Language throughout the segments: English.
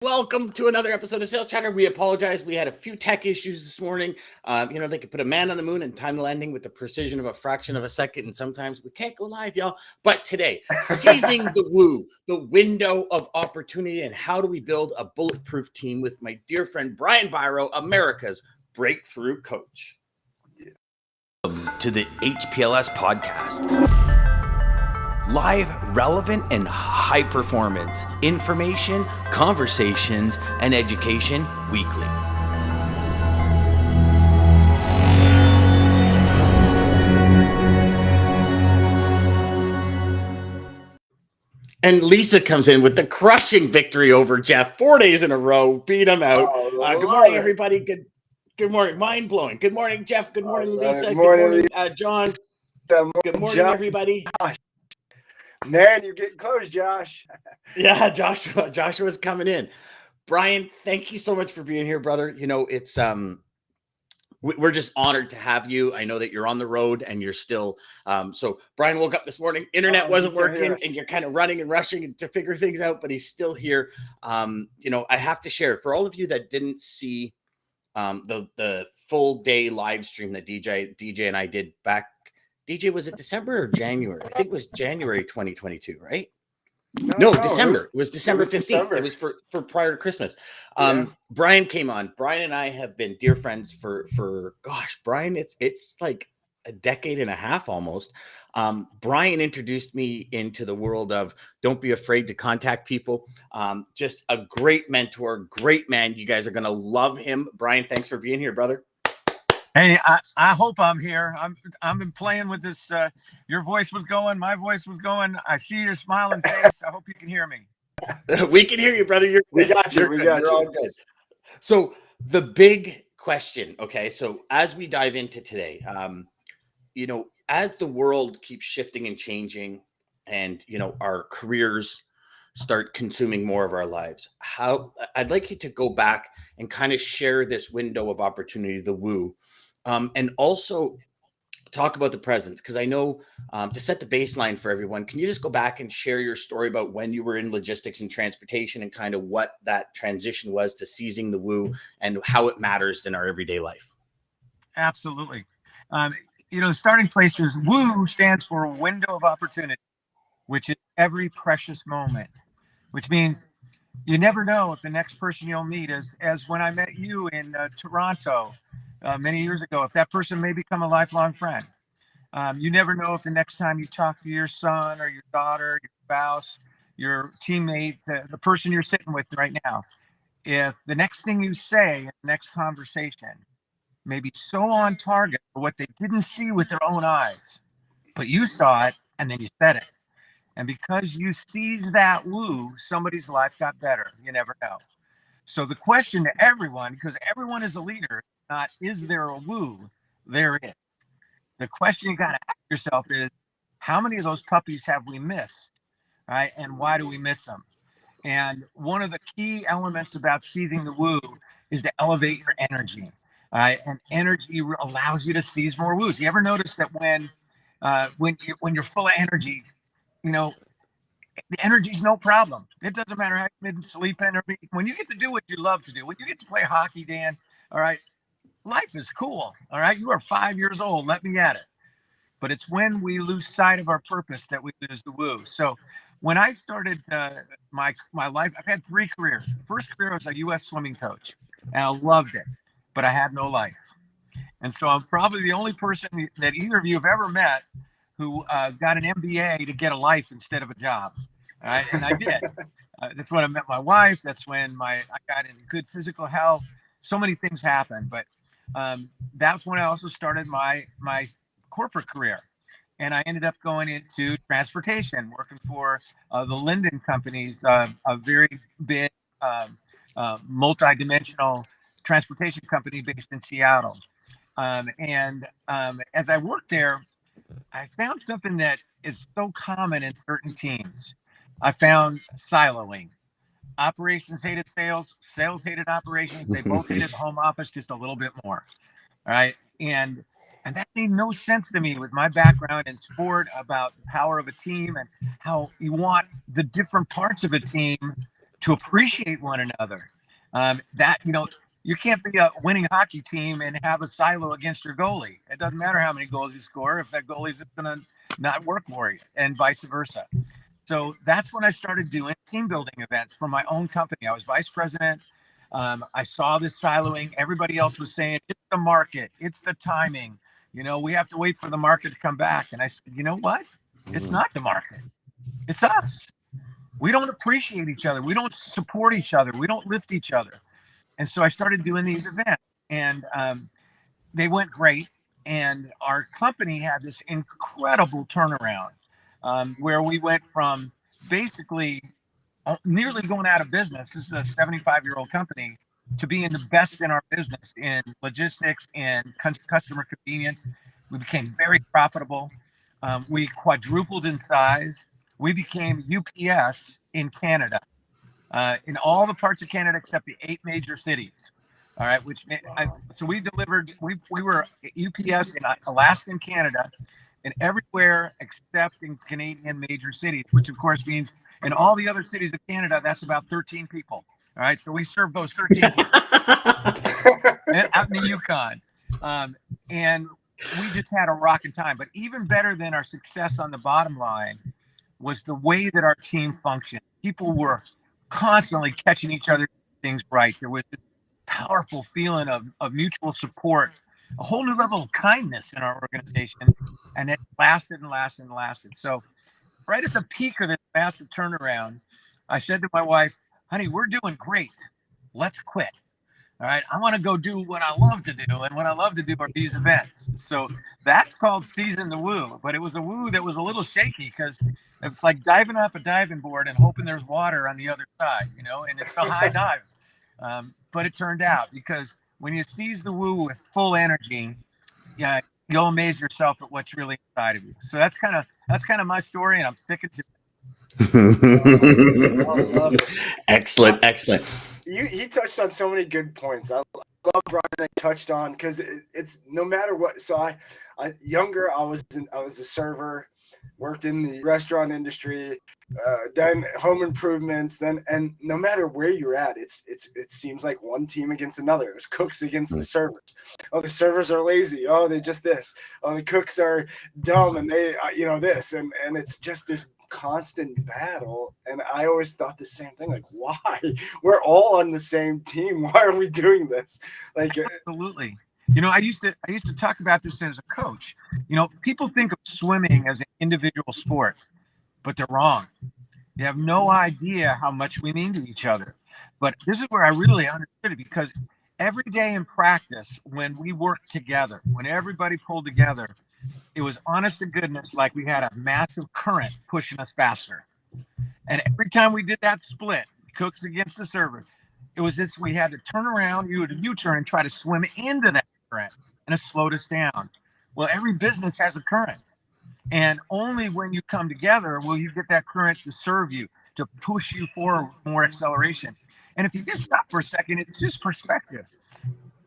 Welcome to another episode of Sales Chatter. We apologize. We had a few tech issues this morning. They could put a man on the moon and time the landing with the precision of a fraction of a second. And sometimes we can't go live, y'all. But today, seizing the woo, the window of opportunity, and how do we build a bulletproof team with my dear friend Brian Biro, America's breakthrough coach. To the HPLS podcast. Live, relevant, and high performance information, conversations, and education weekly. And Lisa comes in with the crushing victory over Jeff. 4 days in a row, beat him out. Good morning, everybody. Good morning. Mind blowing. Good morning, Jeff. Good morning, Lisa. Good morning, John. Good morning, everybody. Man, you're getting close, Josh. Yeah, Joshua's coming in. Brian, thank you so much for being here, brother. You know, it's we're just honored to have you. I know that you're on the road and you're still so Brian woke up this morning, internet wasn't working, and you're kind of running and rushing to figure things out, but he's still here. I have to share for all of you that didn't see the full day live stream that DJ and I did back. DJ, was it December or January? I think it was January 2022, right? No, December. It was December 15th. It was for prior to Christmas. Brian came on. Brian and I have been dear friends for Brian, it's like a decade and a half almost. Brian introduced me into the world of don't be afraid to contact people. Just a great mentor, great man. You guys are going to love him. Brian, thanks for being here, brother. Hey, I hope I'm here. I'm been playing with this. Your voice was going, my voice was going. I see your smiling face. I hope you can hear me. We can hear you, brother. We got you. You're all good. So the big question, okay, so as we dive into today, as the world keeps shifting and changing and, our careers start consuming more of our lives, I'd like you to go back and kind of share this window of opportunity, the woo, and also talk about the presence, because I know to set the baseline for everyone, can you just go back and share your story about when you were in logistics and transportation and kind of what that transition was to seizing the woo and how it matters in our everyday life? Absolutely. The starting place is woo stands for window of opportunity, which is every precious moment, which means you never know if the next person you'll meet as when I met you in Toronto many years ago, if that person may become a lifelong friend. You never know if the next time you talk to your son or your daughter, your spouse, your teammate, the person you're sitting with right now, if the next thing you say in the next conversation may be so on target for what they didn't see with their own eyes, but you saw it and then you said it. And because you seized that woo, somebody's life got better. You never know. So the question to everyone, because everyone is a leader, not is there a woo? There is. The question you got to ask yourself is, how many of those puppies have we missed? Right? And why do we miss them? And one of the key elements about seizing the woo is to elevate your energy. Right? And energy allows you to seize more woos. You ever notice that when you're full of energy, the energy's no problem. It doesn't matter how you've been sleeping or when you get to do what you love to do, when you get to play hockey, Dan, all right, life is cool. All right. You are 5 years old. Let me at it. But it's when we lose sight of our purpose that we lose the woo. So when I started my life, I've had 3 careers. The first career was a U.S. swimming coach, and I loved it, but I had no life. And so I'm probably the only person that either of you have ever met who got an MBA to get a life instead of a job. All right? And I did. That's when I met my wife. That's when I got in good physical health. So many things happened. But that's when I also started my corporate career. And I ended up going into transportation, working for the Linden companies, a very big multi-dimensional transportation company based in Seattle. As I worked there, I found something that is so common in certain teams. I found siloing. Operations hated sales, sales hated operations. They both hated the home office just a little bit more. All right. And that made no sense to me with my background in sport about the power of a team and how you want the different parts of a team to appreciate one another. You can't be a winning hockey team and have a silo against your goalie. It doesn't matter how many goals you score if that goalie's going to not work for you, and vice versa. So that's when I started doing team building events for my own company. I was vice president. I saw this siloing. Everybody else was saying, it's the market, it's the timing. We have to wait for the market to come back. And I said, you know what? It's not the market. It's us. We don't appreciate each other. We don't support each other. We don't lift each other. And so I started doing these events, and they went great. And our company had this incredible turnaround where we went from basically nearly going out of business. This is a 75-year-old company, to being the best in our business in logistics and customer convenience. We became very profitable. We quadrupled in size. We became UPS in Canada, in all the parts of Canada except the 8 major cities. All right, so we delivered. We were UPS in Alaska and Canada, and everywhere except in Canadian major cities, which of course means in all the other cities of Canada, that's about 13 people. All right, so we served those 13 people out in the Yukon, and we just had a rocking time. But even better than our success on the bottom line was the way that our team functioned. People were constantly catching each other things right. There was this powerful feeling of mutual support, a whole new level of kindness in our organization, and it lasted and lasted and lasted. So right at the peak of this massive turnaround, I said to my wife, honey, we're doing great. Let's quit. All right. I want to go do what I love to do. And what I love to do are these events. So that's called Season the Woo. But it was a woo that was a little shaky, because it's like diving off a diving board and hoping there's water on the other side, and it's a high dive. But it turned out, because when you seize the woo with full energy, yeah, you'll amaze yourself at what's really inside of you. So that's kind of my story, and I'm sticking to it. Excellent. He touched on so many good points. I love Brian that touched on, because it's no matter what. So I was a server, worked in the restaurant industry, done home improvements, and no matter where you're at, it seems like one team against another. It was cooks against the servers. Oh, the servers are lazy. Oh, they're just this. Oh, the cooks are dumb, and they this, and it's just this constant battle. And I always thought the same thing, like, why? We're all on the same team. Why are we doing this? Like, absolutely. I used to talk about this as a coach. People think of swimming as an individual sport, but they're wrong. They have no idea how much we mean to each other. But this is where I really understood it, because every day in practice, when we worked together, when everybody pulled together, it was honest to goodness like we had a massive current pushing us faster. And every time we did that split, cooks against the servers, it was this: we had to turn around, you would U-turn and try to swim into that current, and it slowed us down. Well, every business has a current, and only when you come together will you get that current to serve you, to push you forward with more acceleration. And if you just stop for a second, it's just perspective.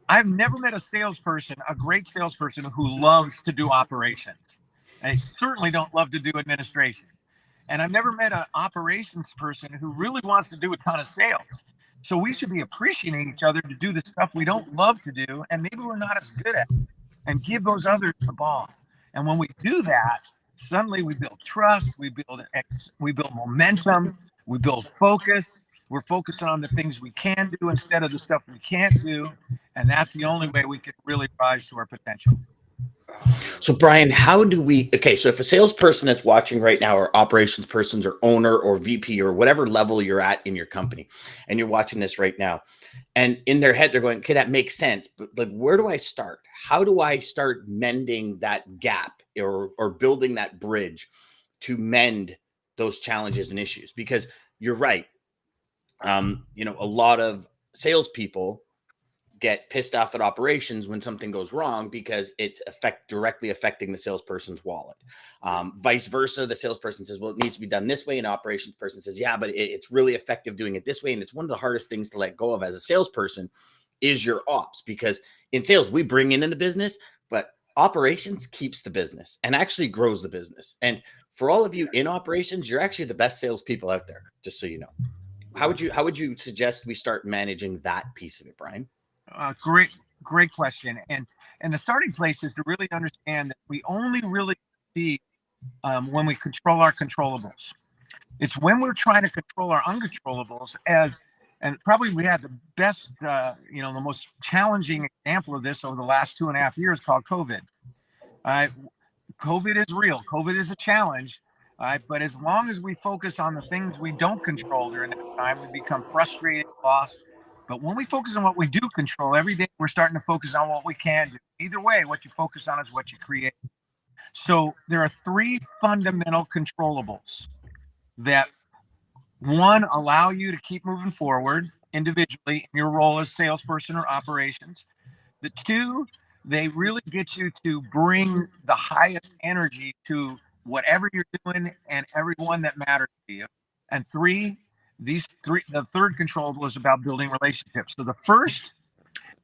I've never met a great salesperson who loves to do operations. I certainly don't love to do administration. And I've never met an operations person who really wants to do a ton of sales. So we should be appreciating each other to do the stuff we don't love to do, and maybe we're not as good at, and give those others the ball. And when we do that, suddenly we build trust, we build momentum, we build focus. We're focusing on the things we can do instead of the stuff we can't do. And that's the only way we can really rise to our potential. So, Brian, so if a salesperson that's watching right now, or operations persons, or owner, or VP, or whatever level you're at in your company, and you're watching this right now, and in their head, they're going, okay, that makes sense, but like, where do I start? How do I start mending that gap, or building that bridge to mend those challenges and issues? Because you're right. A lot of salespeople get pissed off at operations when something goes wrong, because it's directly affecting the salesperson's wallet. Vice versa, the salesperson says, well, it needs to be done this way, and operations person says, yeah, but it's really effective doing it this way. And it's one of the hardest things to let go of as a salesperson is your ops, because in sales, we bring in the business, but operations keeps the business and actually grows the business. And for all of you in operations, you're actually the best salespeople out there, just so you know. how would you suggest we start managing that piece of it, Brian? Great question. And the starting place is to really understand that we only really see when we control our controllables. It's when we're trying to control our uncontrollables and probably we had the best, the most challenging example of this over the last 2.5 years called COVID. COVID is real. COVID is a challenge. But as long as we focus on the things we don't control during that time, we become frustrated, lost. But when we focus on what we do control every day, we're starting to focus on what we can do. Either way, what you focus on is what you create. So there are 3 fundamental controllables that, one, allow you to keep moving forward individually in your role as salesperson or operations. The 2, they really get you to bring the highest energy to whatever you're doing and everyone that matters to you. And 3, the third controllable is about building relationships. So the first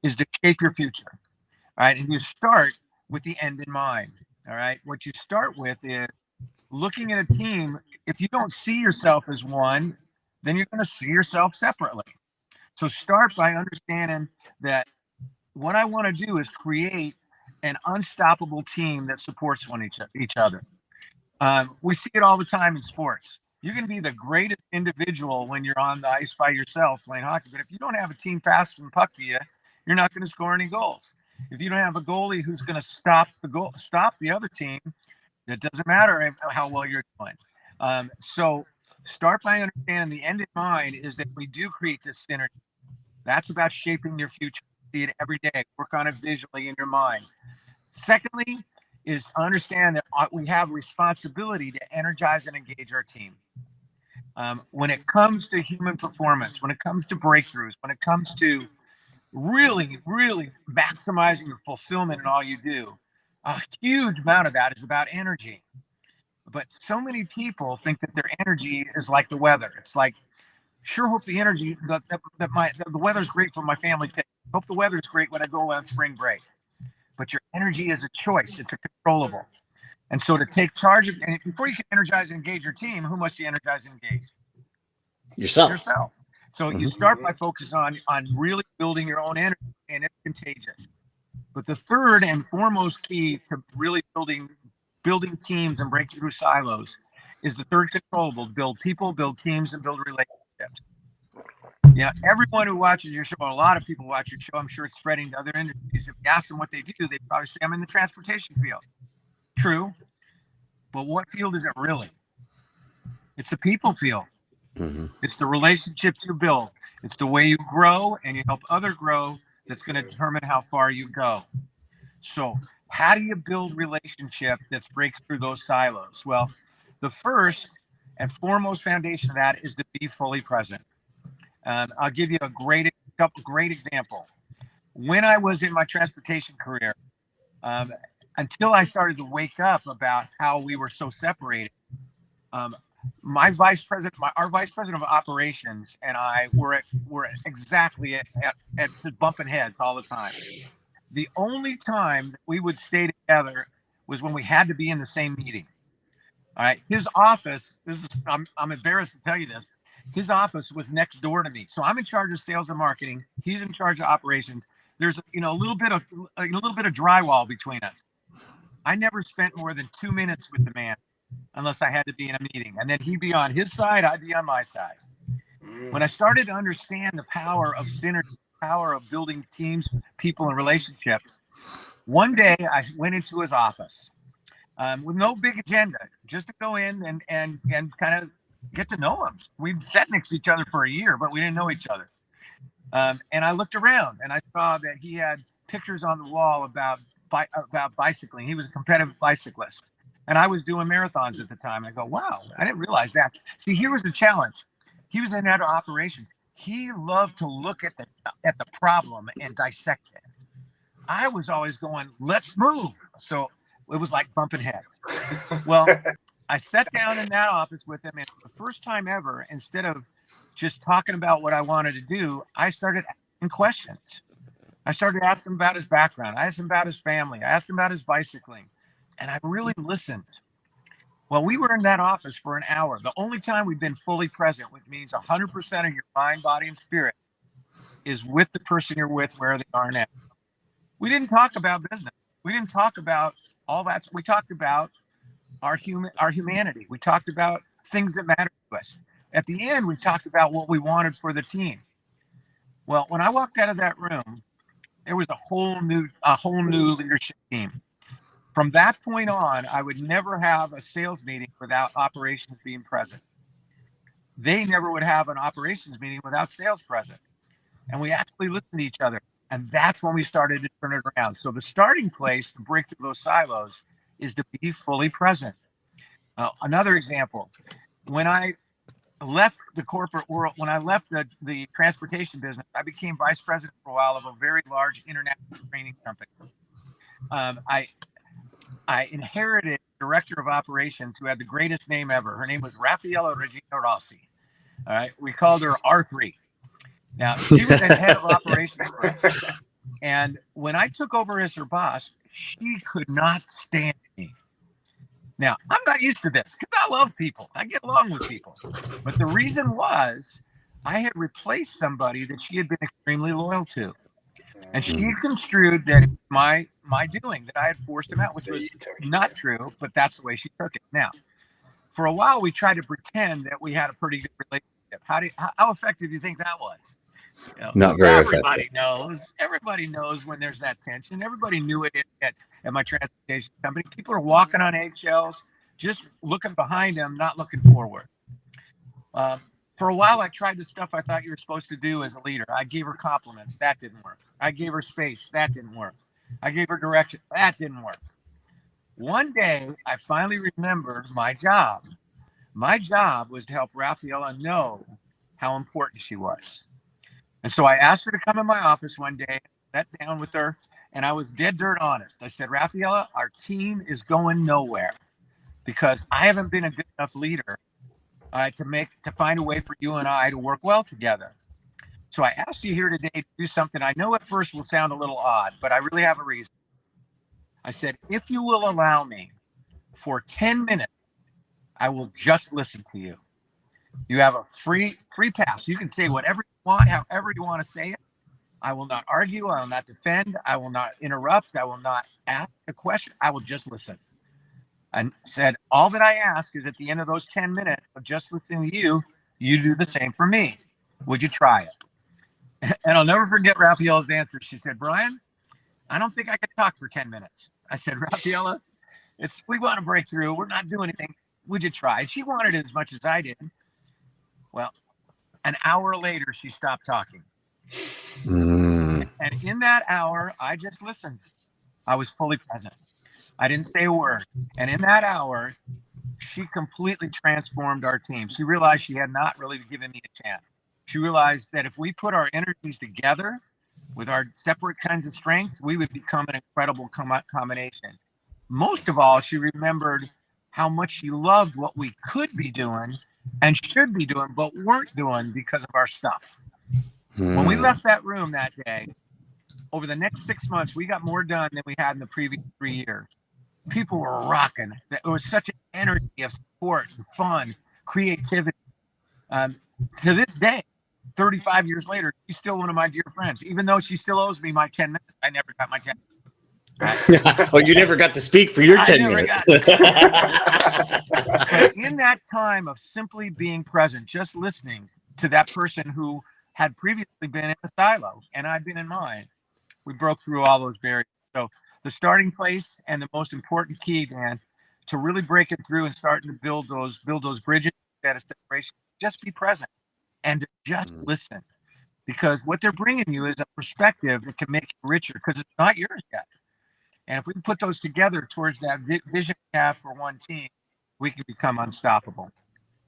is to shape your future. All right. And you start with the end in mind. All right. What you start with is looking at a team. If you don't see yourself as one, then you're going to see yourself separately. So start by understanding that what I want to do is create an unstoppable team that supports each other. We see it all the time in sports. You can be the greatest individual when you're on the ice by yourself playing hockey, but if you don't have a team passing the puck to you, you're not going to score any goals. If you don't have a goalie who's going to stop the other team, it doesn't matter how well you're doing. So start by understanding the end in mind is that we do create this synergy. That's about shaping your future. See it every day. Work on it visually in your mind. Secondly, is understand that we have responsibility to energize and engage our team. When it comes to human performance, when it comes to breakthroughs, when it comes to really, really maximizing your fulfillment in all you do, a huge amount of that is about energy. But so many people think that their energy is like the weather. It's like, sure, hope the energy the weather's great for my family picnic. Hope the weather's great when I go on spring break. But your energy is a choice. It's a controllable. And so to take charge of, and before you can energize and engage your team, who must you energize and engage? Yourself. So you start by focusing on really building your own energy, and it's contagious. But the third and foremost key to really building teams and breaking through silos is the third controllable: build people, build teams, and build relationships. Yeah, everyone who watches your show, a lot of people watch your show, I'm sure it's spreading to other industries. If you ask them what they do, they probably say, I'm in the transportation field. True. But what field is it really? It's the people field. Mm-hmm. It's the relationships you build. It's the way you grow and you help others grow that's going to determine how far you go. So how do you build relationship that breaks through those silos? Well, the first and foremost foundation of that is to be fully present. I'll give you a couple great examples. When I was in my transportation career, until I started to wake up about how we were so separated, our vice president of operations and I were exactly at bumping heads all the time. The only time that we would stay together was when we had to be in the same meeting. All right, his office. I'm embarrassed to tell you this. His office was next door to me, so I'm in charge of sales and marketing. He's in charge of operations. There's a little bit of drywall between us. I never spent more than 2 minutes with the man, unless I had to be in a meeting, and then he'd be on his side, I'd be on my side. When I started to understand the power of synergy, the power of building teams, people, and relationships, one day I went into his office with no big agenda, just to go in and kind of get to know him. We'd sat next to each other for a year, but we didn't know each other. And I looked around and I saw that he had pictures on the wall about bicycling. He was a competitive bicyclist. And I was doing marathons at the time. I go, wow, I didn't realize that. See, here was the challenge. He was in out of operations. He loved to look at the problem and dissect it. I was always going, let's move. So it was like bumping heads. Well, I sat down in that office with him, and for the first time ever, instead of just talking about what I wanted to do, I started asking questions. I started asking him about his background. I asked him about his family. I asked him about his bicycling. And I really listened. Well, we were in that office for an hour. The only time we've been fully present, which means 100% of your mind, body, and spirit is with the person you're with where they are now. We didn't talk about business. We didn't talk about all that. We talked about our humanity. We talked about things that matter to us. At the end, we talked about what we wanted for the team. Well, when I walked out of that room, there was a whole new leadership team. From that point on, I would never have a sales meeting without operations being present. They never would have an operations meeting without sales present. And we actually listened to each other. And that's when we started to turn it around. So the starting place to break through those silos is to be fully present. Another example, when I left the corporate world, when I left the transportation business, I became vice president for a while of a very large international training company. I inherited a director of operations who had the greatest name ever. Her name was Raffaella Regina Rossi. All right. We called her R3. Now, she was the head of operations for us. And when I took over as her boss, she could not stand me. Now, I'm not used to this because I love people. I get along with people. But the reason was I had replaced somebody that she had been extremely loyal to. And she construed that it was my doing, that I had forced him out, which was not true, but that's the way she took it. Now, for a while, we tried to pretend that we had a pretty good relationship. How effective do you think that was? You know, Not very everybody knows. Everybody knows when there's that tension. Everybody knew it at my transportation company. People are walking on eggshells, just looking behind them, not looking forward. For a while, I tried the stuff I thought you were supposed to do as a leader. I gave her compliments. That didn't work. I gave her space. That didn't work. I gave her direction. That didn't work. One day, I finally remembered my job. My job was to help Raffaella know how important she was. And so I asked her to come in my office one day, sat down with her, and I was dead dirt honest. I said, Raffaella, our team is going nowhere because I haven't been a good enough leader to find a way for you and I to work well together. So I asked you here today to do something I know at first will sound a little odd, but I really have a reason. I said, if you will allow me for 10 minutes, I will just listen to you. You have a free pass. You can say whatever you want, however you want to say it. I will not argue. I will not defend. I will not interrupt. I will not ask a question. I will just listen. And said, all that I ask is at the end of those 10 minutes of just listening to you, you do the same for me. Would you try it? And I'll never forget Raffaella's answer. She said, Brian, I don't think I could talk for 10 minutes. I said, Raffaella, we want to break through. We're not doing anything. Would you try? And she wanted it as much as I did. Well, an hour later, she stopped talking. And in that hour, I just listened. I was fully present. I didn't say a word. And in that hour, she completely transformed our team. She realized she had not really given me a chance. She realized that if we put our energies together with our separate kinds of strengths, we would become an incredible combination. Most of all, she remembered how much she loved what we could be doing and should be doing, but weren't doing because of our stuff. When we left that room that day, over the next 6 months, we got more done than we had in the previous 3 years. People were rocking. It was such an energy of support and fun, creativity. To this day, 35 years later, she's still one of my dear friends. Even though she still owes me my 10 minutes, I never got my 10 minutes. Well, you never got to speak for your 10 minutes. But in that time of simply being present, just listening to that person who had previously been in a silo and I'd been in mine, we broke through all those barriers. So the starting place and the most important key, Dan, to really break it through and starting to build those bridges that is separation, just be present and just listen. Because what they're bringing you is a perspective that can make it richer because it's not yours yet. And if we can put those together towards that vision we have for one team, we can become unstoppable.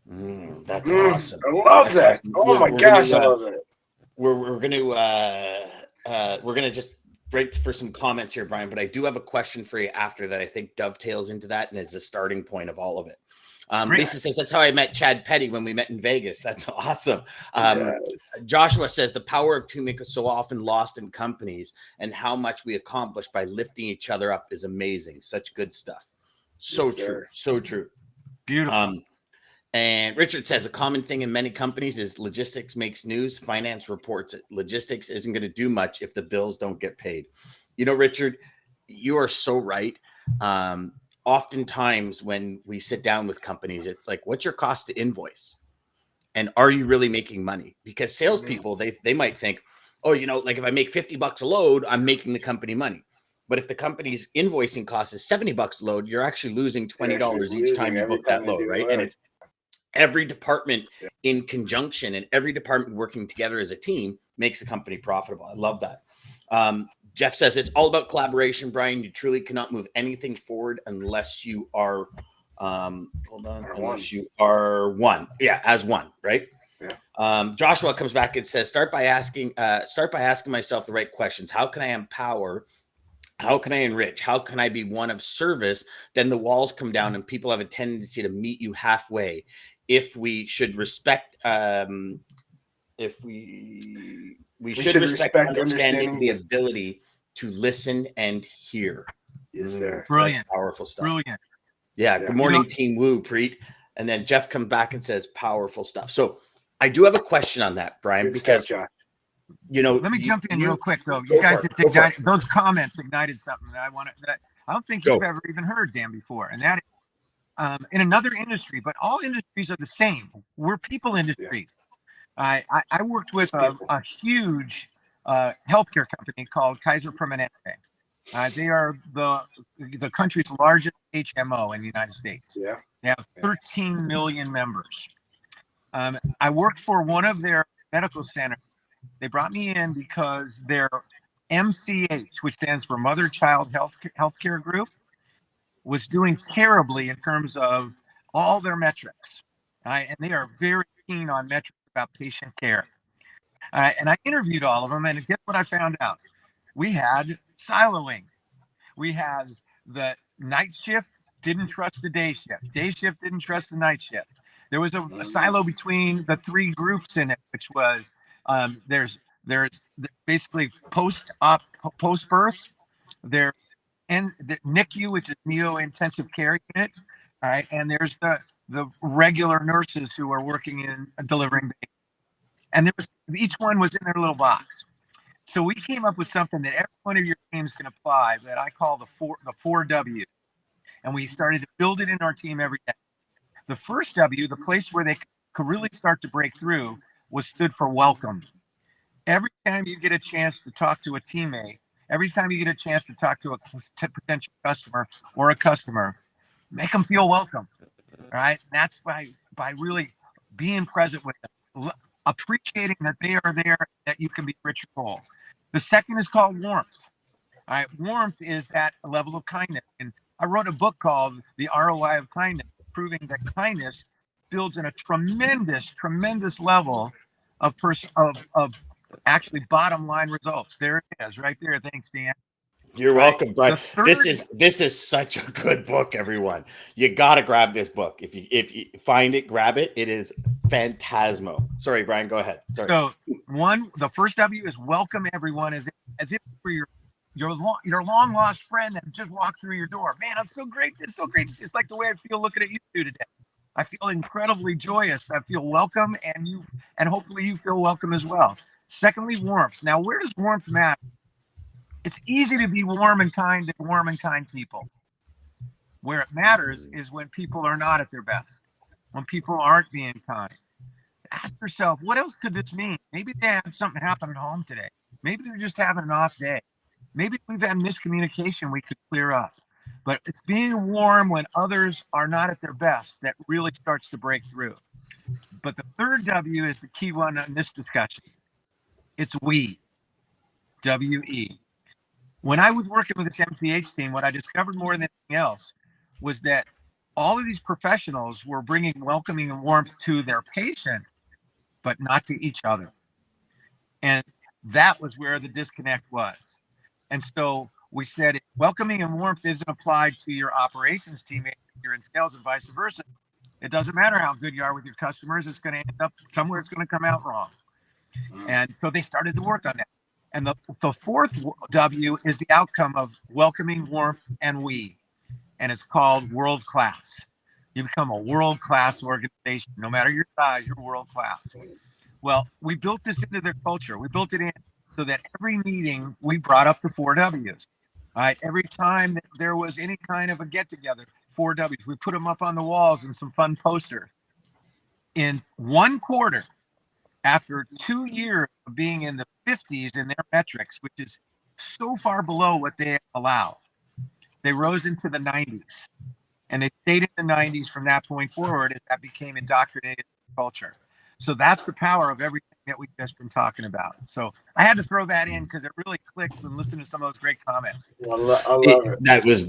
That's awesome. I love that. Awesome. Oh my gosh, I love that. We're gonna just break for some comments here, Brian. But I do have a question for you after that. I think dovetails into that and is the starting point of all of it. Lisa says that's how I met Chad Petty when we met in Vegas. That's awesome. Yes. Joshua says the power of teammates is so often lost in companies, and how much we accomplish by lifting each other up is amazing. Such good stuff. So Yes, true. sir. So true. Beautiful. And Richard says a common thing in many companies is logistics makes news. Finance reports it. Logistics isn't going to do much if the bills don't get paid. You know, Richard, you are so right. Oftentimes when we sit down with companies, it's like, what's your cost to invoice? And are you really making money? Because salespeople, they might think, oh, you know, like if I make $50 a load, I'm making the company money. But if the company's invoicing cost is $70 a load, you're actually losing $20 each time you book that load, right? And it's every department in conjunction and every department working together as a team makes a company profitable. I love that. Jeff says it's all about collaboration, Brian. You truly cannot move anything forward unless you are unless you are one. Yeah, as one, right? Yeah. Joshua comes back and says, start by asking myself the right questions. How can I empower? How can I enrich? How can I be one of service? Then the walls come down and people have a tendency to meet you halfway. If we should respect, if we should respect understanding the ability to listen and hear. Yes, sir. Brilliant. That's powerful stuff. Brilliant. Yeah. Good morning, Team Woo, Preet. And then Jeff comes back and says powerful stuff. So I do have a question on that, Brian, because you know, let me jump in real quick though. You guys just ignited, those comments ignited something that I don't think you've ever even heard, Dan, before. And that is in another industry, but all industries are the same. We're people industries. I worked with a huge healthcare company called Kaiser Permanente. They are the country's largest HMO in the United States. Yeah. They have 13 million members. I worked for one of their medical centers. They brought me in because their MCH, which stands for Mother Child Healthcare Group, was doing terribly in terms of all their metrics. And they are very keen on metrics about patient care. And I interviewed all of them, and guess what I found out? We had siloing. We had the night shift didn't trust the day shift. Day shift didn't trust the night shift. There was a silo between the three groups in it, which was there's basically post-birth, there and the NICU, which is neo intensive care unit, all right, and there's the regular nurses who are working in delivering babies. And there was each one was in their little box. So we came up with something that every one of your teams can apply that I call the four W. And we started to build it in our team every day. The first W, the place where they could really start to break through, stood for welcome. Every time you get a chance to talk to a teammate, every time you get a chance to talk to a potential customer or a customer, make them feel welcome. All right. And that's by really being present with them, appreciating that they are there, that you can be rich and full. The second is called warmth. All right. Warmth is that level of kindness. And I wrote a book called The ROI of Kindness, proving that kindness builds in a tremendous level of actually bottom line results. There it is, right there. Thanks, Dan. You're welcome, Brian. This is such a good book, everyone. You gotta grab this book. If you find it, grab it. It is phantasmo. Sorry, Brian, go ahead. Sorry. So the first W is welcome everyone as if for your long lost friend that just walked through your door. Man, I'm so great. It's so great. It's like the way I feel looking at you two today. I feel incredibly joyous. I feel welcome, and hopefully you feel welcome as well. Secondly, warmth. Now, where does warmth matter? It's easy to be warm and kind to warm and kind people. Where it matters is when people are not at their best, when people aren't being kind. Ask yourself, what else could this mean? Maybe they had something happen at home today. Maybe they're just having an off day. Maybe we've had miscommunication we could clear up. But it's being warm when others are not at their best that really starts to break through. But the third W is the key one in this discussion. It's we. W-E. When I was working with this MCH team, what I discovered more than anything else was that all of these professionals were bringing welcoming and warmth to their patients, but not to each other. And that was where the disconnect was. And so we said welcoming and warmth isn't applied to your operations teammate if you're in sales and vice versa. It doesn't matter how good you are with your customers. It's going to end up somewhere. It's going to come out wrong. And so they started to work on that. And the fourth W is the outcome of welcoming, warmth, and we. And it's called world class. You become a world-class organization. No matter your size, you're world-class. Well, we built this into their culture. We built it in so that every meeting we brought up the 4Ws. All right. Every time that there was any kind of a get-together, 4Ws, we put them up on the walls and some fun posters. In 1 quarter, after 2 years of being in the 50s in their metrics, which is so far below what they allow, they rose into the 90s. And they stayed in the 90s from that point forward as that became indoctrinated culture. So that's the power of everything that we've just been talking about. So I had to throw that in because it really clicked when listening to some of those great comments. I love it. That was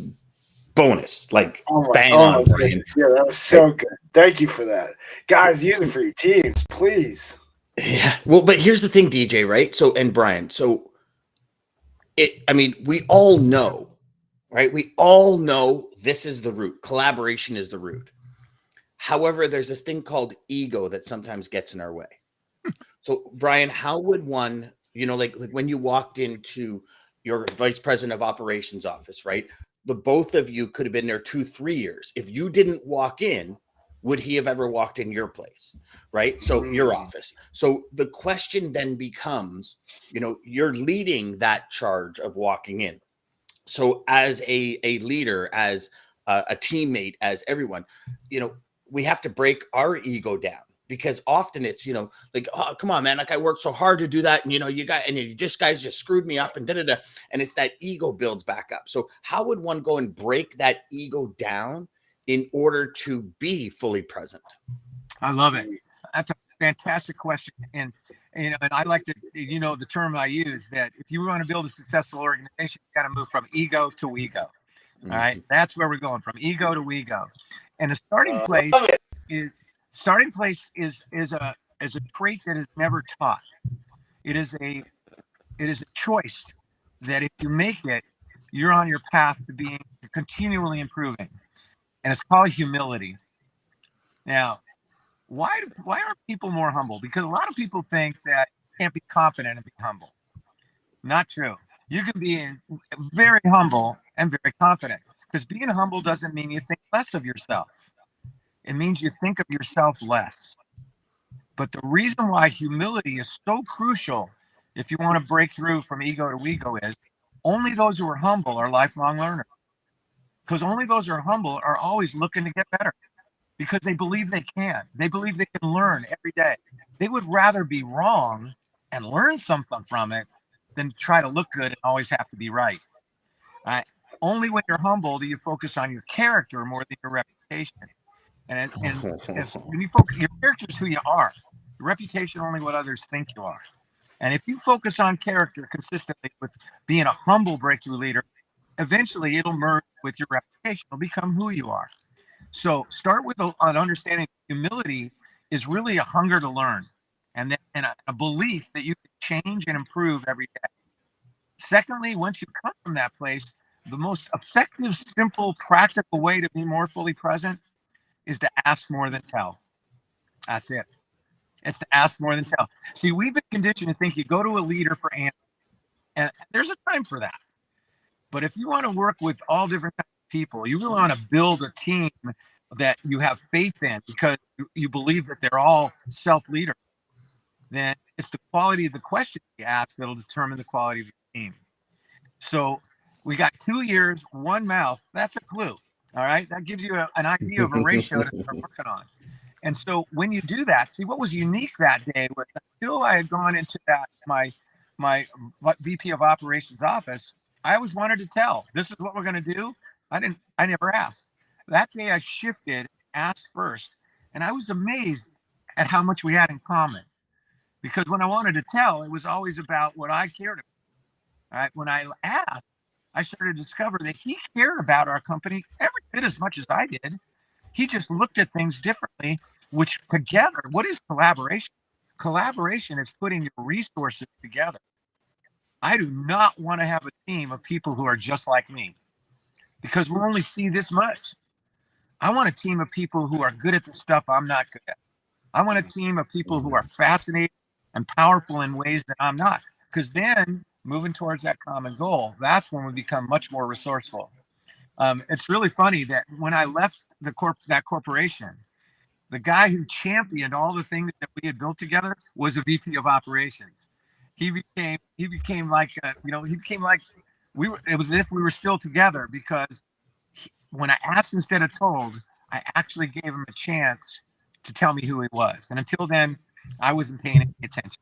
bonus, like bang oh on, my Brian. goodness. Yeah, that was so good. Thank you for that. Guys, use it for your teams, please. Yeah. Well, but here's the thing, DJ, right? So, and Brian, so we all know, right? We all know this is the root. Collaboration is the root. However, there's this thing called ego that sometimes gets in our way. So, Brian, how would one, like when you walked into your vice president of operations office, right? The both of you could have been there 2-3 years. If you didn't walk in, would he have ever walked in your place, right? So your office. So the question then becomes, you're leading that charge of walking in. So as a leader, as a teammate, as everyone, we have to break our ego down, because often it's, like, oh, come on, man, like I worked so hard to do that. And, you guys just screwed me up and da-da-da. And it's that ego builds back up. So how would one go and break that ego down in order to be fully present? I love it. That's a fantastic question. And I like to, the term I use, that if you want to build a successful organization, you got to move from ego to we go. All right. That's where we're going, from ego to we go. And a starting place is a trait that is never taught. It is a choice that if you make it, you're on your path to being continually improving. And it's called humility. Now, why are people more humble? Because a lot of people think that you can't be confident and be humble. Not true. You can be very humble and very confident, because being humble doesn't mean you think less of yourself. It means you think of yourself less. But the reason why humility is so crucial, if you want to break through from ego to we go, is only those who are humble are lifelong learners. Because only those who are humble are always looking to get better, because they believe they can. They believe they can learn every day. They would rather be wrong and learn something from it than try to look good and always have to be right. Only when you're humble do you focus on your character more than your reputation. And when you focus, your character is who you are. Your reputation only what others think you are. And if you focus on character consistently with being a humble breakthrough leader, eventually it'll merge with your reputation. It'll become who you are. So start with an understanding humility is really a hunger to learn, and a belief that you can change and improve every day. Secondly, once you come from that place, the most effective, simple, practical way to be more fully present is to ask more than tell. That's it. It's to ask more than tell. See, we've been conditioned to think you go to a leader for answers, and there's a time for that. But if you want to work with all different kinds of people, you really want to build a team that you have faith in, because you believe that they're all self-leaders, then it's the quality of the question you ask that'll determine the quality of your team. So we got 2 ears, one mouth. That's a clue. All right. That gives you an idea of a ratio to start working on. And so when you do that, see, what was unique that day was, until I had gone into that, my VP of operations office, I always wanted to tell, this is what we're going to do. I never asked. That day I shifted, asked first, and I was amazed at how much we had in common. Because when I wanted to tell, it was always about what I cared about. All right. When I asked, I started to discover that he cared about our company every bit as much as I did. He just looked at things differently, which together, what is collaboration? Collaboration is putting your resources together. I do not want to have a team of people who are just like me, because we'll only see this much. I want a team of people who are good at the stuff I'm not good at. I want a team of people who are fascinating and powerful in ways that I'm not, because then moving towards that common goal, that's when we become much more resourceful. It's really funny that when I left that corporation. The guy who championed all the things that we had built together was a VP of operations. He became like we were. It was as if we were still together because when I asked instead of told, I actually gave him a chance to tell me who he was. And until then, I wasn't paying any attention.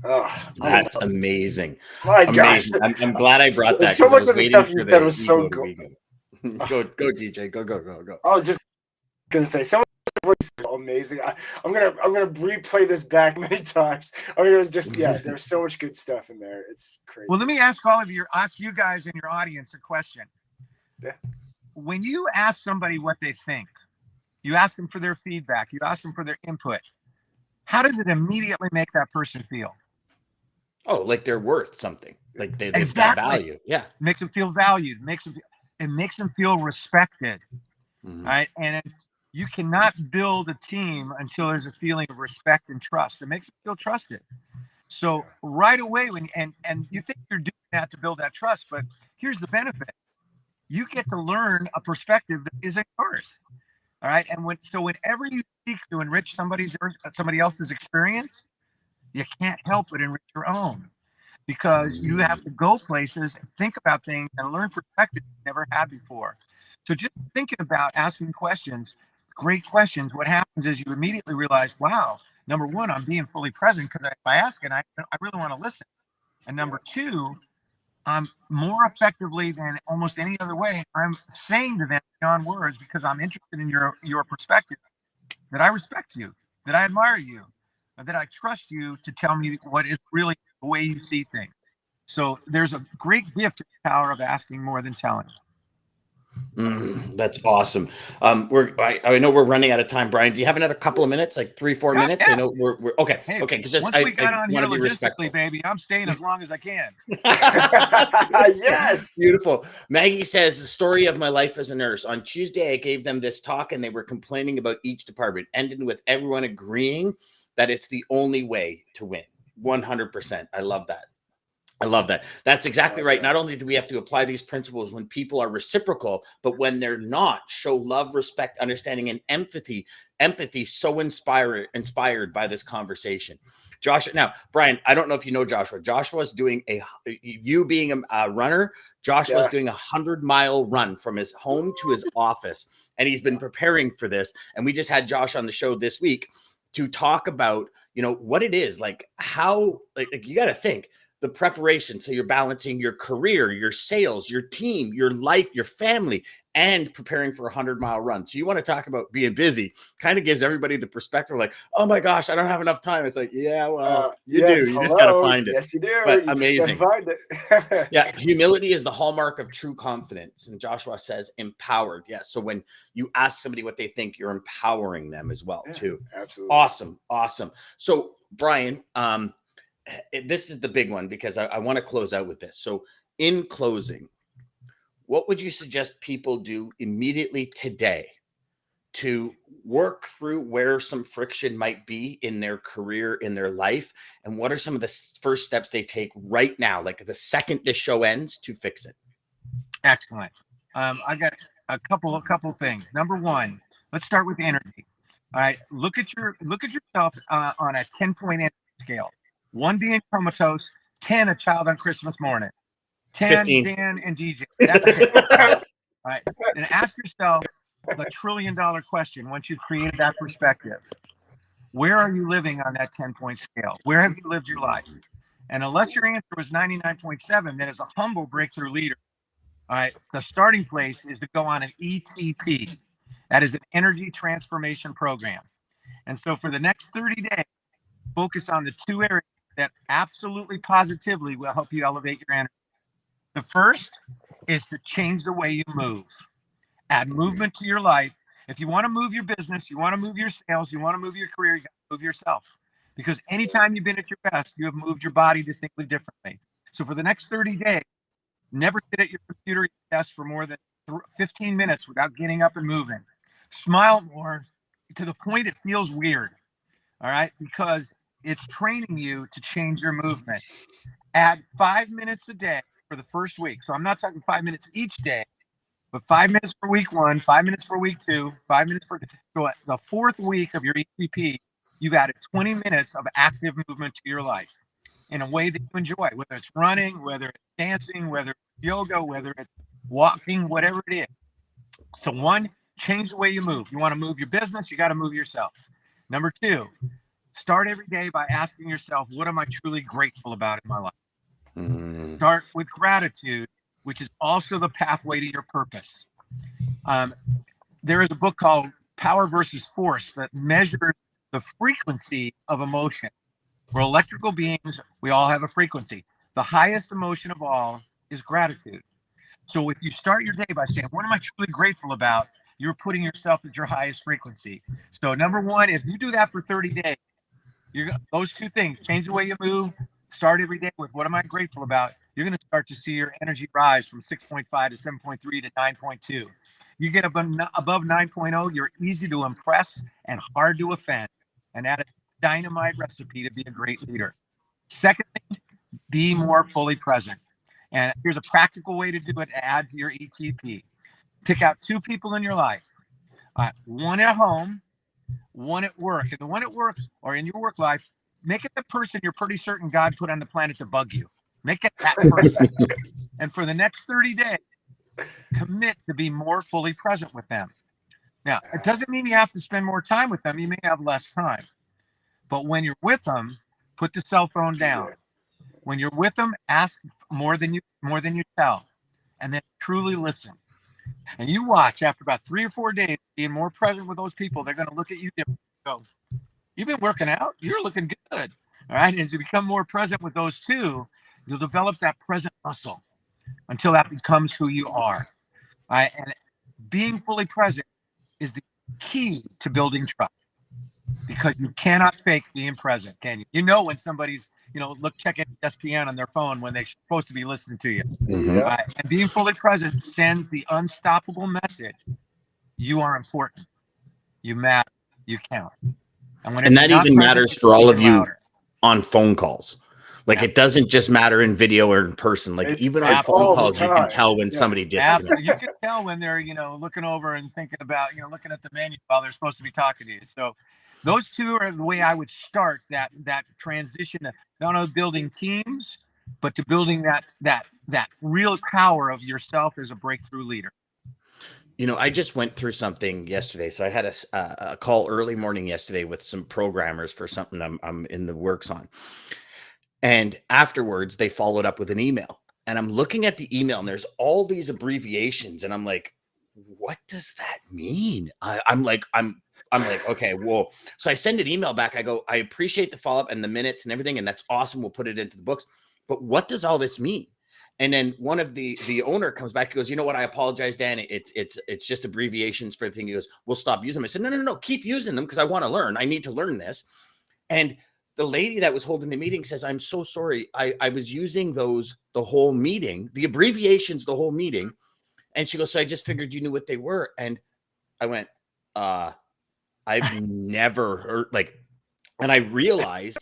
Oh, That's amazing. My amazing. gosh. I'm glad I brought that. So much of the waiting stuff for you said was so ego to good. ego. Go, DJ. Go. I was just gonna say so much of what you said was amazing. I'm gonna replay this back many times. I mean, it was just there's so much good stuff in there. It's crazy. Well, let me ask you guys in your audience a question. Yeah. When you ask somebody what they think, you ask them for their feedback, you ask them for their input. How does it immediately make that person feel? Oh, like they're worth something. Like they've got Exactly. value. Yeah. Makes them feel valued. It makes them feel respected. Right. And you cannot build a team until there's a feeling of respect and trust. It makes them feel trusted. So right away, and you think you're doing that to build that trust, but here's the benefit. You get to learn a perspective that isn't yours. All right. And whenever you seek to enrich somebody else's experience, you can't help but enrich your own, because you have to go places and think about things and learn perspectives you never had before. So just thinking about asking questions, great questions, what happens is you immediately realize, wow, number one, I'm being fully present because I ask and I really want to listen. And number two, I'm more effectively than almost any other way, I'm saying to them beyond words, because I'm interested in your perspective, that I respect you, that I admire you, that I trust you to tell me what is really the way you see things. So there's a great gift in the power of asking more than telling. That's awesome. I know we're running out of time, Brian. Do you have another couple of minutes, like 3-4 minutes? Yeah. I know we're okay. Hey, okay, because once we got on here logistically, baby, I'm staying as long as I can. Yes. Beautiful. Maggie says, the story of my life as a nurse. On Tuesday, I gave them this talk and they were complaining about each department, ending with everyone agreeing that it's the only way to win. 100%. I love that. I love that. That's exactly right. Not only do we have to apply these principles when people are reciprocal, but when they're not, show love, respect, understanding, and empathy. Empathy so inspired by this conversation. Joshua. Now, Brian, I don't know if you know Joshua. Joshua's doing you being a runner, Joshua's doing 100-mile run from his home to his office. And he's been preparing for this. And we just had Josh on the show this week to talk about, what it is, like how, like you got to think, the preparation. So you're balancing your career, your sales, your team, your life, your family, and preparing for a 100-mile run. So you want to talk about being busy, kind of gives everybody the perspective like, oh my gosh, I don't have enough time. It's like, yeah, well, you do. You just got to find it. Yes, you do. But you amazing. Just gotta find it. Yeah. Humility is the hallmark of true confidence. And Joshua says empowered. Yeah. So when you ask somebody what they think, you're empowering them as well, too. Absolutely. Awesome. So Brian, this is the big one because I want to close out with this. So in closing, what would you suggest people do immediately today to work through where some friction might be in their career, in their life? And what are some of the first steps they take right now, like the second this show ends, to fix it? Excellent. I got a couple things. Number one, let's start with energy. All right. Look at yourself on a 10-point energy scale. 1 being comatose, 10 a child on Christmas morning, 10 15. Dan and DJ. That's it. All right. And ask yourself the $1 trillion question once you've created that perspective. Where are you living on that 10-point scale? Where have you lived your life? And unless your answer was 99.7, then as a humble breakthrough leader, all right, the starting place is to go on an ETP. That is an energy transformation program. And so for the next 30 days, focus on the 2 areas that absolutely positively will help you elevate your energy. The first is to change the way you move. Add movement to your life. If you want to move your business, you want to move your sales, you want to move your career, you got to move yourself. Because anytime you've been at your best, you have moved your body distinctly differently. So for the next 30 days, never sit at your computer desk for more than 15 minutes without getting up and moving. Smile more to the point it feels weird. All right, because it's training you to change your movement. Add 5 minutes a day for the first week. So I'm not talking 5 minutes each day. But 5 minutes for week 1, 5 minutes for week 2, 5 minutes for so the 4th week of your ETP, you've added 20 minutes of active movement to your life in a way that you enjoy, whether it's running, whether it's dancing, whether it's yoga, whether it's walking, whatever it is. So 1, change the way you move. You want to move your business, you got to move yourself. Number 2, start every day by asking yourself, what am I truly grateful about in my life? Start with gratitude, which is also the pathway to your purpose. There is a book called Power versus Force that measures the frequency of emotion. We're electrical beings. We all have a frequency. The highest emotion of all is gratitude. So if you start your day by saying, what am I truly grateful about? You're putting yourself at your highest frequency. So number 1, if you do that for 30 days, those 2 things, change the way you move, start every day with what am I grateful about? You're going to start to see your energy rise from 6.5 to 7.3 to 9.2. You get above 9.0, you're easy to impress and hard to offend. And that is a dynamite recipe to be a great leader. Second thing, be more fully present. And here's a practical way to do it to add to your ETP. Pick out 2 people in your life, 1 at home, 1 at work. And the 1 at work or in your work life, make it the person you're pretty certain God put on the planet to bug you. Make it that person. And for the next 30 days, commit to be more fully present with them. Now, it doesn't mean you have to spend more time with them. You may have less time. But when you're with them, put the cell phone down. When you're with them, ask more than you tell. And then truly listen. And you watch, after about 3 or 4 days, being more present with those people, they're going to look at you differently and go, you've been working out? You're looking good. All right. And as you become more present with those 2, you'll develop that present muscle until that becomes who you are. All right. And being fully present is the key to building trust, because you cannot fake being present, can you? You know when somebody's, checking ESPN on their phone when they're supposed to be listening to you. And being fully present sends the unstoppable message: you are important, you matter, you count. And that even matters for all of you on phone calls. Like it doesn't just matter in video or in person. Like even on phone calls, you can tell when somebody disconnects. Absolutely. You can tell when they're, looking over and thinking about, looking at the menu while they're supposed to be talking to you. So those 2 are the way I would start that transition to not only building teams, but to building that real power of yourself as a breakthrough leader. I just went through something yesterday. So I had a call early morning yesterday with some programmers for something I'm in the works on. And afterwards, they followed up with an email. And I'm looking at the email, and there's all these abbreviations. And I'm like, what does that mean? I'm like, okay, whoa. So I send an email back. I go, I appreciate the follow-up and the minutes and everything. And that's awesome. We'll put it into the books. But what does all this mean? And then one of the owner comes back and goes, you know what? I apologize, Dan. It's just abbreviations for the thing. He goes, we'll stop using them. I said, no. Keep using them because I want to learn. I need to learn this. And the lady that was holding the meeting says, I'm so sorry. I was using those the whole meeting, the abbreviations, the whole meeting. And she goes, so I just figured you knew what they were. And I went, I've never heard and I realized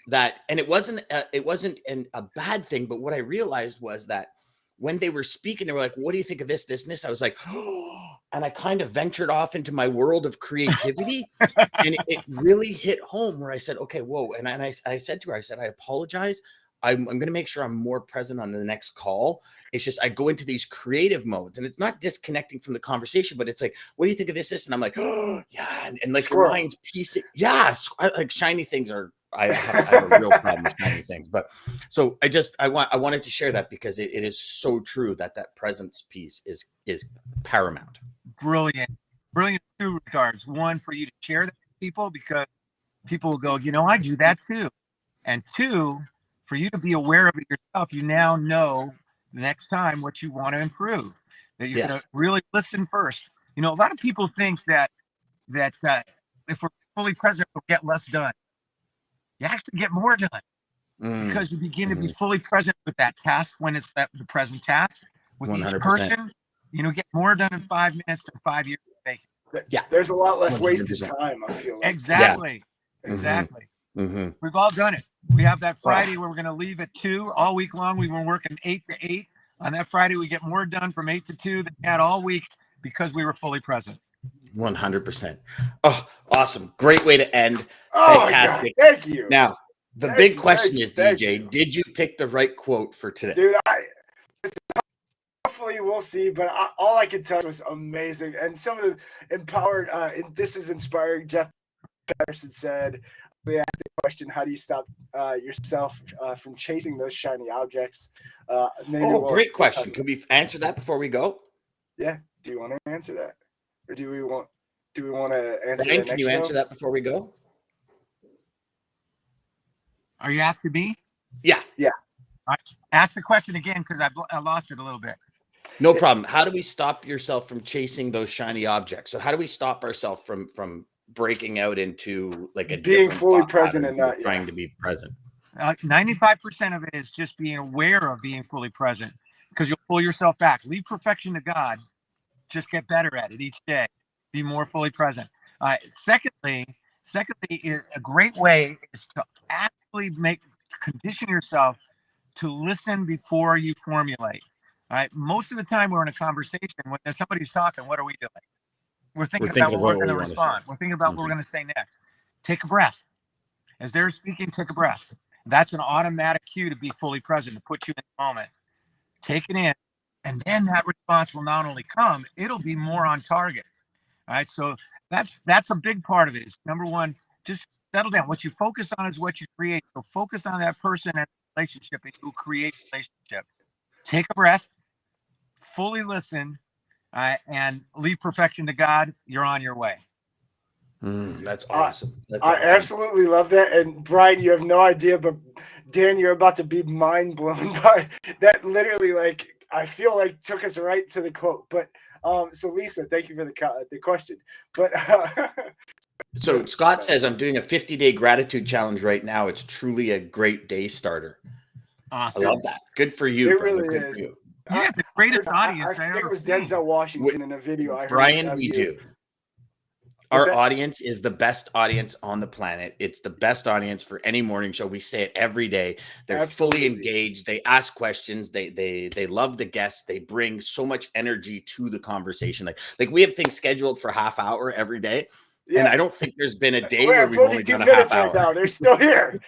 that, and it wasn't a bad thing, but what I realized was that when they were speaking, they were like, what do you think of this, this, and this? I was like, oh, and I kind of ventured off into my world of creativity. And it really hit home where I said, okay, whoa. And I said to her, I apologize. I'm going to make sure I'm more present on the next call. It's just, I go into these creative modes, and it's not disconnecting from the conversation, but it's like, what do you think of this? And I'm like, oh yeah. And like your mind's piecing. Yeah. Like shiny things I have a real problem with shiny things. But so I wanted to share that because it is so true that presence piece is paramount. Brilliant in 2 regards. 1, for you to share that with people, because people will go, I do that too. And 2, for you to be aware of it yourself. You now know the next time what you want to improve, that you're going to really listen first. A lot of people think that if we're fully present, we'll get less done. You actually get more done because you begin to be fully present with that task when it's the present task. With 100%. Each person, get more done in 5 minutes than 5 years. Yeah, there's a lot less wasted time, I feel like. Exactly. Yeah. Exactly. We've all done it. We have that Friday where we're going to leave at 2 all week long. We've been working 8 to 8 On that Friday, we get more done from 8 to 2 than we had all week because we were fully present. 100%. Oh, awesome. Great way to end. Oh Fantastic. my God, thank you. Now, the Thank big you, question thank is, you, thank DJ, you. did you pick the right quote for today? Dude, hopefully we'll see, but all I could tell you was amazing. And some of the empowered, this is inspiring. Jeff Patterson said, they asked the question, how do you stop yourself from chasing those shiny objects? Great question. Can we answer that before we go? Yeah. Do you want to answer that? Or do we want to answer Brian, that can you answer that before we go? Are you asking me? Yeah. Yeah. All right. Ask the question again because I lost it a little bit. No problem. How do we stop yourself from chasing those shiny objects? So how do we stop ourselves from breaking out into like a being different fully thought present pattern and not trying to be present? 95% of it is just being aware of being fully present, because you'll pull yourself back. Leave perfection to God. Just get better at it each day. Be more fully present. Secondly, a great way is to actually condition yourself to listen before you formulate. All right. Most of the time we're in a conversation when somebody's talking. What are we doing? We're thinking about what we're going to respond. We're thinking about what we're going to say next. Take a breath. As they're speaking, take a breath. That's an automatic cue to be fully present, to put you in the moment. Take it in, and then that response will not only come, it'll be more on target. All right. So that's a big part of it. Is number one, just settle down. What you focus on is what you create. So focus on that person and relationship, and you'll create relationship. Take a breath, fully listen, and leave perfection to God. You're on your way. That's awesome. I absolutely love that. And Brian, you have no idea, but Dan, you're about to be mind blown by that. Literally, like, I feel like took us right to the quote. But so Lisa, thank you for the question. But so Scott says, I'm doing a 50-day gratitude challenge right now. It's truly a great day starter. Awesome. I love that. Good for you. It brother. really Good is. for you. Yeah, the greatest audience I I think ever it was seen. Denzel Washington in a video I heard. Brian, we do. What's Our that? audience is the best audience on the planet. It's the best audience for any morning show. We say it every day. They're Absolutely. fully engaged. They ask questions. They love the guests. They bring so much energy to the conversation. Like we have things scheduled for half hour every day. Yeah. And I don't think there's been a day We're where at we've only 42 done a minutes half right hour. now. They're still here.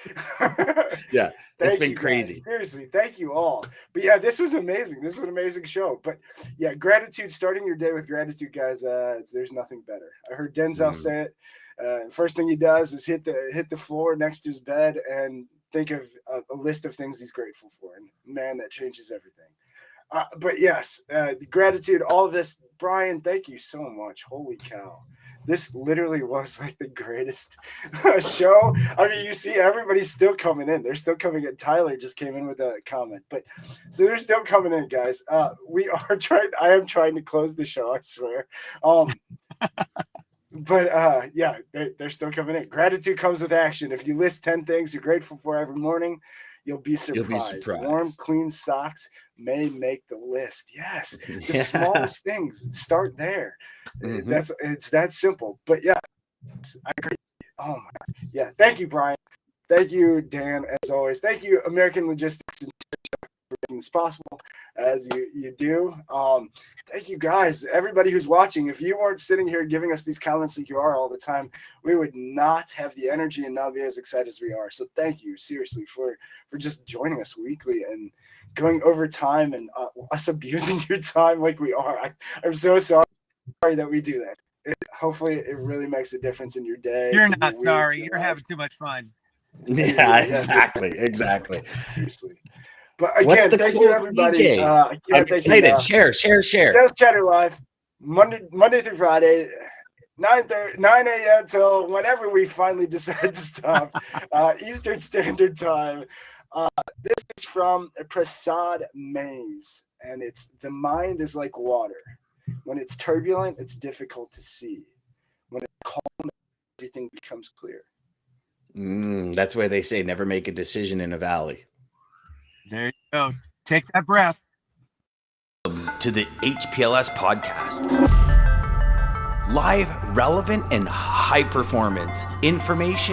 Yeah, it's been you crazy. Guys. Seriously, thank you all. But yeah, this was amazing. This was an amazing show. But yeah, gratitude, starting your day with gratitude, guys. There's nothing better. I heard Denzel say it. First thing he does is hit the floor next to his bed and think of a list of things he's grateful for. And man, that changes everything. But yes, gratitude, all of this. Brian, thank you so much. Holy cow. This literally was like the greatest show. I mean, you see everybody's still coming in. They're still coming in. Tyler just came in with a comment. But so they're still coming in, guys. I am trying to close the show, I swear. But yeah, they're still coming in. Gratitude comes with action. If you list 10 things you're grateful for every morning, you'll be surprised. Warm, clean socks may make the list. Yes, the smallest things. Start there. It's that simple. But yeah, I agree. Oh my God. Yeah. Thank you, Brian. Thank you, Dan, as always. Thank you, American Logistics, for making this possible as you do. Thank you, guys. Everybody who's watching, if you weren't sitting here giving us these comments like you are all the time, we would not have the energy and not be as excited as we are. So thank you, seriously, for just joining us weekly and going over time and us abusing your time like we are. I'm so sorry that we do that. Hopefully it really makes a difference in your day. You're not sorry. You're having too much fun. Yeah, exactly. Seriously. But again, thank you, everybody. I'm excited. Share. Sales Chatter Live, Monday through Friday, 9 a.m. till whenever we finally decide to stop, Eastern Standard Time. This is from Prasad Mays, and it's the mind is like water. When it's turbulent, it's difficult to see. When it's calm, everything becomes clear. That's why they say never make a decision in a valley. There you go. Take that breath. To the HPLS podcast. Live, relevant, and high performance information